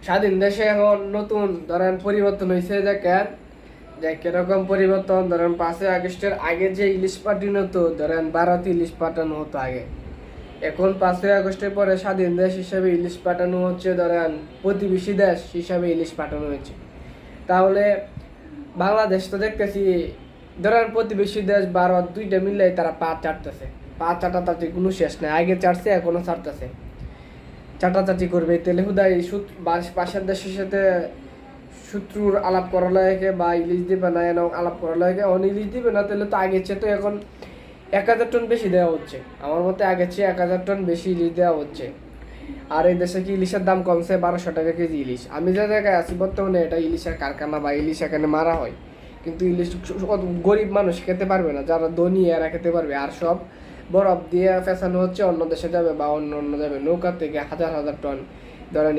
স্বাধীন দেশে এখন নতুন ধরেন পরিবর্তন হয়েছে যে কেন, যে কিরকম পরিবর্তন, ধরেন 5ই আগস্টের আগে যে ইলিশ পাঠানো হতো, ধরেন ভারতে ইলিশ পাঠানো হতো আগে। এখন 5ই আগস্টের পরে স্বাধীন দেশ হিসাবে ইলিশ পাঠানো হচ্ছে, ধরেন প্রতিবেশী দেশ হিসাবে ইলিশ পাঠানো হয়েছে। তাহলে বাংলাদেশ তো দেখতেছি, ধরেন প্রতিবেশী দেশ ভারত দুইটা মিলে তারা পা চাটতেছে, পা চাটাচাটি কোনো শেষ নেই, আগে চাটছে এখনো চাটতেছে, চাটাচাটি করবে। তেলে হুদাই পাশের দেশের সাথে শত্রুর আলাপ করা লাগে বা ইলিশ দিবে না এন আলাপ করা লাগে, অন ইলিশ দিবে না, তাহলে তো আগের চেয়ে তো এখন 1,000 টন বেশি দেওয়া হচ্ছে। আমার মতে আগের চেয়ে 1,000 টন বেশি ইলিশ দেওয়া হচ্ছে। আর এই দেশে কি ইলিশের দাম কমছে? 1200 টাকা কেজি ইলিশ। আমি যে জায়গায় আছি বর্তমানে, এটা ইলিশের কারখানা বা ইলিশ এখানে মারা হয়, কিন্তু ইলিশ গরিব মানুষ খেতে পারবে না, যারা ধনী এরা খেতে পারবে। আর সব বরফ দিয়ে ফেসানো হচ্ছে, অন্য দেশে যাবে বা অন্য অন্য যাবে, নৌকা থেকে হাজার হাজার টন ধরেন